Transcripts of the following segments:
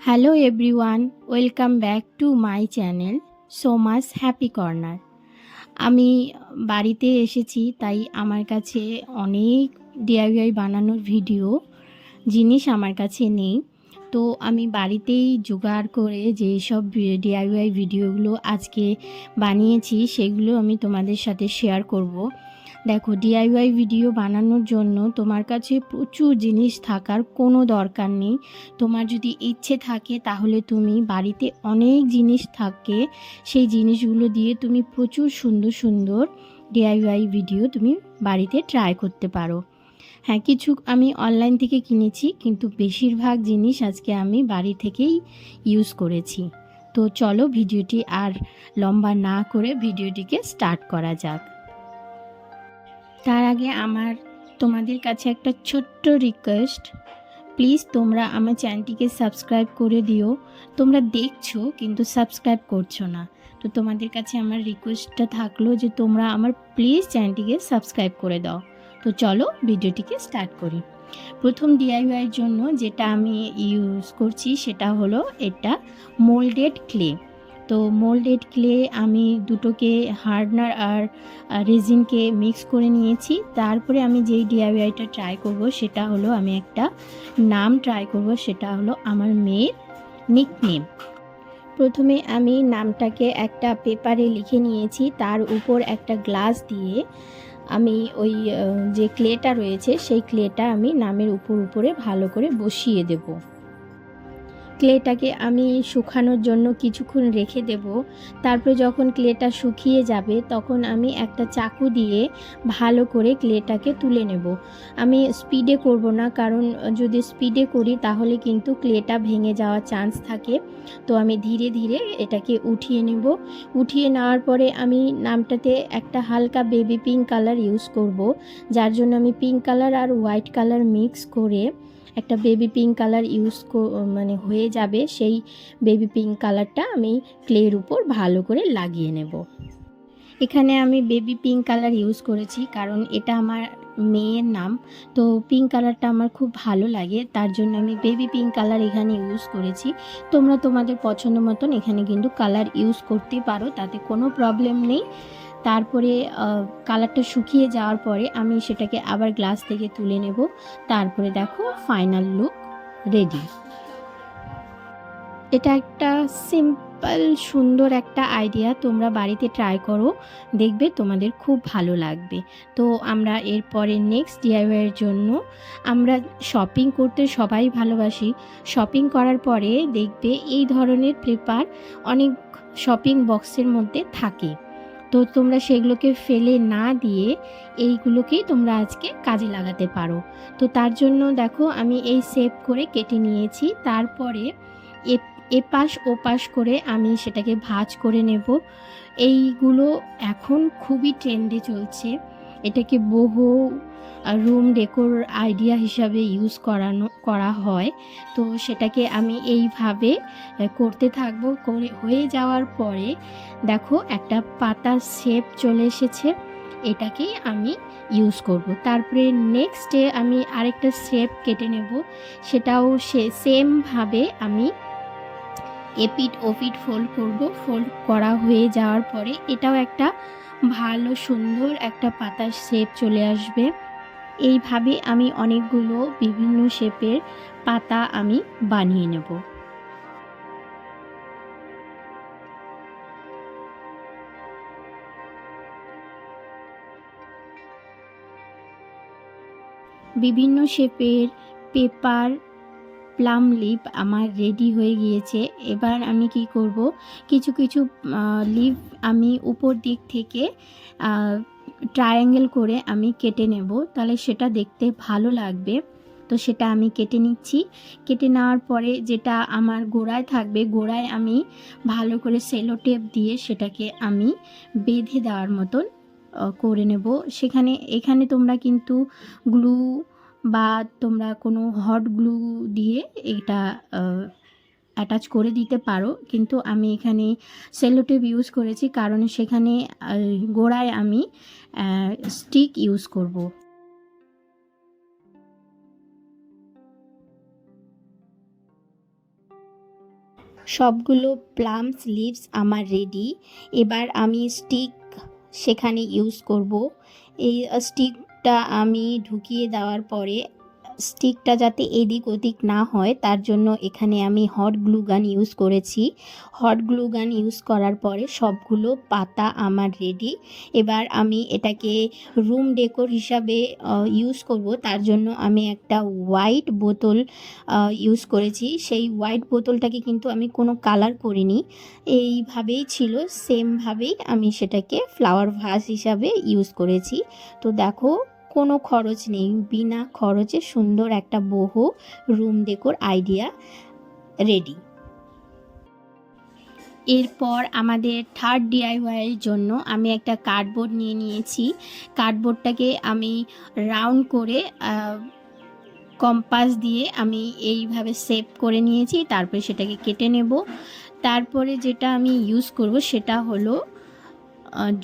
Hello everyone, welcome back to my channel Soma's happy corner. আমি বাড়িতে এসেছি, তাই আমার কাছে অনেক ডিআইওয়াই বানানোর জিনিস আমার কাছে নেই। তো আমি বাড়িতেই জোগাড় করে যেসব ডিআইওয়াই ভিডিওগুলো আজকে বানিয়েছি সেগুলো আমি তোমাদের সাথে শেয়ার করব। দেখো, ডিআইওয়াই ভিডিও বানানোর জন্য তোমার কাছে প্রচুর জিনিস থাকার কোনো দরকার নেই। তোমার যদি ইচ্ছে থাকে তাহলে তুমি বাড়িতে অনেক জিনিস থাকে, সেই জিনিসগুলো দিয়ে তুমি প্রচুর সুন্দর সুন্দর ডিআইওয়াই ভিডিও তুমি বাড়িতে ট্রাই করতে পারো। হ্যাঁ, কিছু আমি অনলাইন থেকে কিনেছি, কিন্তু বেশিরভাগ জিনিস আজকে আমি বাড়ি থেকেই ইউজ করেছি। তো চলো ভিডিওটি আর লম্বা না করে ভিডিওটিকে স্টার্ট করা যাক। তার আগে আমার তোমাদের কাছে একটা ছোট্ট রিকোয়েস্ট, প্লিজ তোমরা আমার চ্যানেলটিকে সাবস্ক্রাইব করে দিও। তোমরা দেখছো কিন্তু সাবস্ক্রাইব করছো না, তো তোমাদের কাছে আমার রিকোয়েস্টটা থাকলো যে তোমরা আমার প্লিজ চ্যানেলটিকে সাবস্ক্রাইব করে দাও। তো চলো ভিডিওটিকে স্টার্ট করি। প্রথম ডিআইওয়াইয়ের জন্য যেটা আমি ইউজ করছি সেটা হলো এটা মোল্ডেড ক্লে। তো মোল্ডেড ক্লে আমি দুটোকে হার্ডনার আর রেজিনকে মিক্স করে নিয়েছি। তারপরে আমি যেই ডিআইওয়াইটা ট্রাই করব সেটা হলো আমি একটা নাম ট্রাই করব, সেটা হলো আমার মেয়ের নিকনেম। প্রথমে আমি নামটাকে একটা পেপারে লিখে নিয়েছি, তার উপর একটা গ্লাস দিয়ে আমি ওই যে ক্লেটা রয়েছে সেই ক্লেটা আমি নামের উপরে ভালো করে বসিয়ে দেব। ক্লেটাকে আমি শুকানোর জন্য কিছুক্ষণ রেখে দেব। তারপরে যখন ক্লেটা শুকিয়ে যাবে তখন আমি একটা চাকু দিয়ে ভালো করে ক্লেটাকে তুলে নেব। আমি স্পিডে করব না, কারণ যদি স্পিডে করি তাহলে কিন্তু ক্লেটা ভেঙে যাওয়ার চান্স থাকে। তো আমি ধীরে ধীরে এটাকে উঠিয়ে নেব। উঠিয়ে নেওয়ার পরে আমি নামটাতে একটা হালকা বেবি পিঙ্ক কালার ইউজ করব, যার জন্য আমি পিঙ্ক কালার আর হোয়াইট কালার মিক্স করে একটা বেবি পিঙ্ক কালার হয়ে যাবে। সেই বেবি পিঙ্ক কালারটা আমি ক্লের উপর ভালো করে লাগিয়ে নেব। এখানে আমি বেবি পিঙ্ক কালার ইউজ করেছি কারণ এটা আমার মেয়ের নাম, তো পিঙ্ক কালারটা আমার খুব ভালো লাগে, তার জন্য আমি বেবি পিঙ্ক কালার এখানে ইউজ করেছি। তোমরা তোমাদের পছন্দ মতন এখানে কিন্তু কালার ইউজ করতে পারো, তাতে কোনো প্রবলেম নেই। তারপরে কালারটা শুকিয়ে যাওয়ার পরে আমি সেটাকে আবার গ্লাস থেকে তুলে নেব। তারপরে দেখো ফাইনাল লুক রেডি। এটা একটা সিম্পল সুন্দর একটা আইডিয়া, তোমরা বাড়িতে ট্রাই করো, দেখবে তোমাদের খুব ভালো লাগবে। তো আমরা এরপরে নেক্সট ডিআইওয়াইয়ের জন্য আমরা শপিং করতে সবাই ভালোবাসি। শপিং করার পরে দেখবে এই ধরনের পেপার অনেক শপিং বক্সের মধ্যে থাকে, তো তোমরা সেগুলোকে ফেলে না দিয়ে এইগুলোকেই তোমরা আজকে কাজে লাগাতে পারো। তো তার জন্য দেখো আমি এই শেপ করে কেটে নিয়েছি। তারপরে এপাশ ওপাশ করে আমি সেটাকে ভাঁজ করে নেব। এইগুলো এখন খুবই ট্রেন্ডে চলছে, এটাকে বহু রুম ডেকোর আইডিয়া হিসাবে ইউজ করা হয়। তো সেটাকে আমি এইভাবে করতে থাকবো। করে হয়ে যাওয়ার পরে দেখো একটা পাতার শেপ চলে এসেছে, এটাকেই আমি ইউজ করব। তারপরে নেক্সটে আমি আরেকটা শেপ কেটে নেব, সেটাও সেমভাবে আমি এপিট ওপিট ফোল্ড করব। ফোল্ড করা হয়ে যাওয়ার পরে এটাও একটা ভালো সুন্দর একটা পাতার শেপ চলে আসবে। এইভাবে আমি অনেকগুলো বিভিন্ন শেপের পাতা আমি বানিয়ে নেব। বিভিন্ন শেপের পেপার প্লাম লিপ আমার রেডি হয়ে গিয়েছে। এবার আমি কি করব, কিছু কিছু লিপ আমি উপর দিক থেকে ট্রায়াঙ্গেল করে আমি কেটে নেব, তাহলে সেটা দেখতে ভালো লাগবে। তো সেটা আমি কেটে নিচ্ছি। কেটে নেওয়ার পরে যেটা আমার গোড়ায় থাকবে, গোড়ায় আমি ভালো করে সেলো টেপ দিয়ে সেটাকে আমি বেঁধে দেওয়ার মতন করে নেব। এখানে তোমরা কিন্তু গ্লু বা তোমরা কোনো হট গ্লু দিয়ে এটা অ্যাটাচ করে দিতে পারো, কিন্তু আমি এখানে সেলো টেপ ইউজ করেছি কারণ সেখানে গোড়ায় আমি স্টিক ইউজ করব। সবগুলো প্লাম স্লিভস আমার রেডি। এবার আমি স্টিক সেখানে ইউজ করব। এই স্টিকটা আমি ঢুকিয়ে দেওয়ার পরে স্টিকটা যাতে এদিক ওদিক না হয় তার জন্য এখানে আমি হট গ্লু গান ইউজ করেছি। হট গ্লু গান ইউজ করার পরে সবগুলো পাতা আমার রেডি। এবার আমি এটাকে রুম ডেকোর হিসাবে ইউজ করব। তার জন্য আমি একটা হোয়াইট বোতল ইউজ করেছি। সেই হোয়াইট বোতলটাকে কিন্তু আমি কোনো কালার করিনি, এইভাবেই ছিল, সেমভাবেই আমি সেটাকে ফ্লাওয়ার ভাস হিসাবে ইউজ করেছি। তো দেখো, কোনো খরচ নেই, বিনা খরচে সুন্দর একটা boho room decor idea ready. এরপর আমাদের থার্ড ডিআইওয়াইয়ের জন্য আমি একটা কার্ডবোর্ড নিয়ে নিয়েছি। কার্ডবোর্ডটাকে আমি রাউন্ড করে কম্পাস দিয়ে আমি এইভাবে শেপ করে নিয়েছি। তারপরে সেটাকে কেটে নেব। তারপরে যেটা আমি ইউজ করব সেটা হলো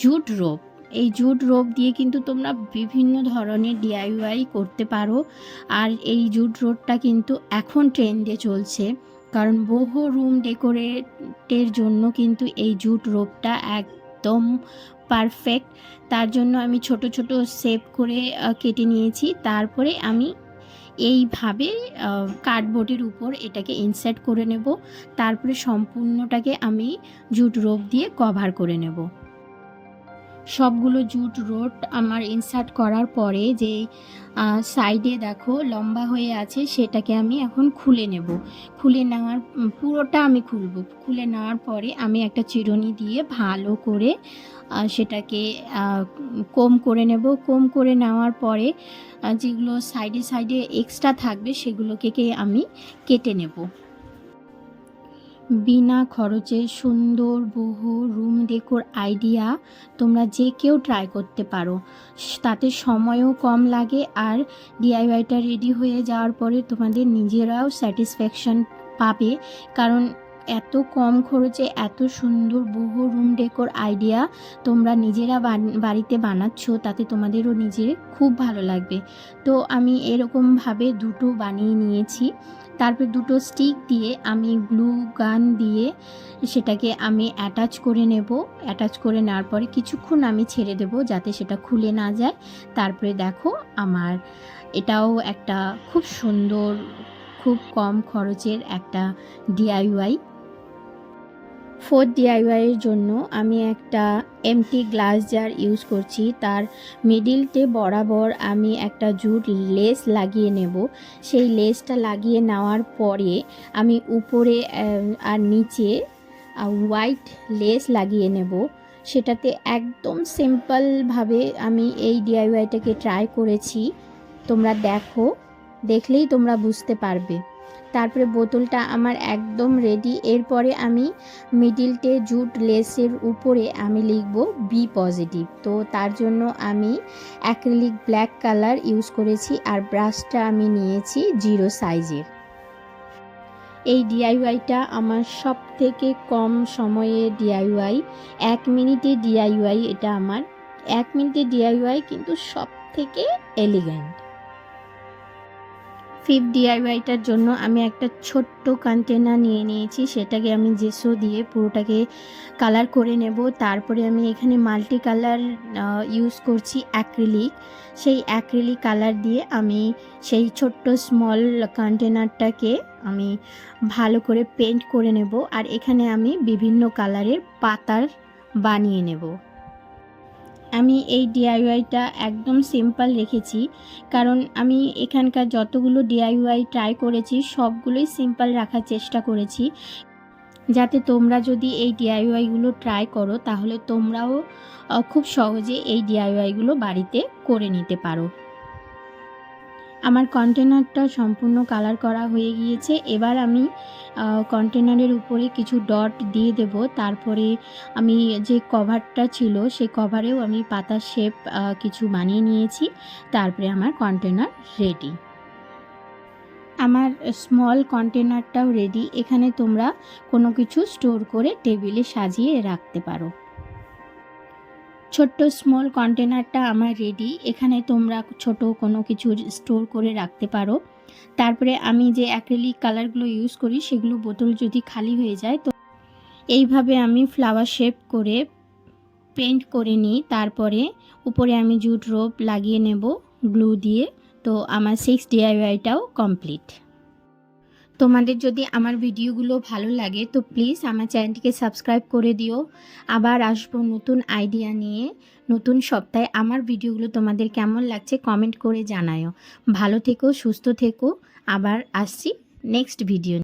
জুট রোপ। এই জুট রোপ দিয়ে কিন্তু তোমরা বিভিন্ন ধরনের ডিআইওয়াই করতে পারো। আর এই জুট রোপটা কিন্তু এখন ট্রেন্ডে চলছে, কারণ বহু রুম ডেকোরেটের জন্য কিন্তু এই জুট রোপটা একদম পারফেক্ট। তার জন্য আমি ছোট ছোট শেপ করে কেটে নিয়েছি। তারপরে আমি এইভাবে কার্ডবোর্ডের উপর এটাকে ইনসার্ট করে নেব। তারপরে সম্পূর্ণটাকে আমি জুট রোপ দিয়ে কভার করে নেব। সবগুলো জুট রোড আমার ইনসার্ট করার পরে যে সাইডে দেখো লম্বা হয়ে আছে সেটাকে আমি এখন খুলে নেব। খুলে নেওয়ার পুরোটা আমি খুলে নেওয়ার পরে আমি একটা চিরুনি দিয়ে ভালো করে সেটাকে কোম করে নেব। কোম করে নেওয়ার পরে যেগুলো সাইডে সাইডে এক্সট্রা থাকবে সেগুলোকে আমি কেটে নেব। বিনা খরচে সুন্দর বহু রুম ডেকোর আইডিয়া তোমরা যে কেউ ট্রাই করতে পারো। তাতে সময়ও কম লাগে, আর ডিআইওয়াইটা রেডি হয়ে যাওয়ার পরে তোমাদের নিজেরাও স্যাটিসফ্যাকশান পাবে। কারণ এত কম খরচে এত সুন্দর বহু রুম ডেকোর আইডিয়া তোমরা নিজেরা বাড়িতে বানাচ্ছ, তাতে তোমাদেরও নিজের খুব ভালো লাগবে। তো আমি এরকমভাবে দুটো বানিয়ে নিয়েছি। তারপর দুটো স্টিক দিয়ে আমি গ্লু গান দিয়ে সেটাকে আমি অ্যাটাচ করে নেব। অ্যাটাচ করে নেওয়ার পরে কিছুক্ষণ আমি ছেড়ে দেব যাতে সেটা খুলে না যায়। তারপরে দেখো আমার এটাও একটা খুব সুন্দর, খুব কম খরচের একটা ডিআইওয়াই। ফোর্থ ডিআইওয়াইয়ের জন্য আমি একটা এমটি গ্লাস জার ইউজ করছি। তার মিডিলতে বরাবর আমি একটা জুট লেস লাগিয়ে নেব। সেই লেসটা লাগিয়ে নেওয়ার পরে আমি উপরে আর নিচে হোয়াইট লেস লাগিয়ে নেব। সেটাতে একদম সিম্পলভাবে আমি এই ডিআইওয়াইটাকে ট্রাই করেছি। তোমরা দেখো, দেখলেই তোমরা বুঝতে পারবে। তারপরে বোতলটা আমার একদম রেডি। এরপরে আমি মিডিলটে জুট লেসের উপরে আমি লিখব বি পজিটিভ। তো তার জন্য আমি অ্যাক্রিলিক ব্ল্যাক কালার ইউজ করেছি, আর ব্রাশটা আমি নিয়েছি 0 সাইজের। এই ডিআইওয়াইটা আমার সব থেকে কম সময়ের ডিআইওয়াই, 1 মিনিটের ডিআইওয়াই। এটা আমার 1 মিনিটের ডিআইওয়াই, কিন্তু সব থেকে এলিগ্যান্ট। ফিফথ ডিআইওয়াইটার জন্য আমি একটা ছোট্ট কন্টেনার নিয়ে নিয়েছি। সেটাকে আমি জেসো দিয়ে পুরোটাকে কালার করে নেব। তারপরে আমি এখানে মাল্টি কালার ইউজ করছি অ্যাক্রিলিক। সেই অ্যাক্রিলিক কালার দিয়ে আমি সেই ছোট্ট স্মল কন্টেনারটাকে আমি ভালো করে পেন্ট করে নেব। আর এখানে আমি বিভিন্ন কালারের পাতার বানিয়ে নেব। আমি এই ডিআইওয়াইটা একদম সিম্পল রেখেছি, কারণ আমি এখানকার যতগুলো ডিআইওয়াই ট্রাই করেছি সবগুলোই সিম্পল রাখার চেষ্টা করেছি, যাতে তোমরা যদি এই ডিআইওয়াইগুলো ট্রাই করো তাহলে তোমরাও খুব সহজে এই ডিআইওয়াইগুলো বাড়িতে করে নিতে পারো। আমার কন্টেনারটা সম্পূর্ণ কালার করা হয়ে গিয়েছে। এবার আমি কন্টেনারের উপরে কিছু ডট দিয়ে দেব। তারপরে আমি যে কভারটা ছিল সেই কভারেও আমি পাতার শেপ কিছু বানিয়ে নিয়েছি। তারপরে আমার কন্টেনার রেডি। আমার স্মল কন্টেনারটাও রেডি। এখানে তোমরা কোনো কিছু স্টোর করে টেবিলে সাজিয়ে রাখতে পারো। ছোট্ট স্মল কন্টেনারটা আমার রেডি। এখানে তোমরা ছোট কোনো কিছু স্টোর করে রাখতে পারো। তারপরে আমি যে অ্যাক্রিলিক কালারগুলো ইউজ করি সেগুলো বোতল যদি খালি হয়ে যায় তো এইভাবে আমি ফ্লাওয়ার শেপ করে পেন্ট করে নিই। তারপরে উপরে আমি জুট রোপ লাগিয়ে নেব গ্লু দিয়ে। তো আমার 6 DIYটাও কমপ্লিট। তোমাদের যদি আমার ভিডিওগুলো ভালো লাগে তো প্লিজ আমার চ্যানেলটিকে সাবস্ক্রাইব করে দিও। আবার আসবো নতুন আইডিয়া নিয়ে নতুন সপ্তাহে। আমার ভিডিওগুলো তোমাদের কেমন লাগছে কমেন্ট করে জানাও। ভালো থেকো, সুস্থ থেকো। আবার আসছি নেক্সট ভিডিও।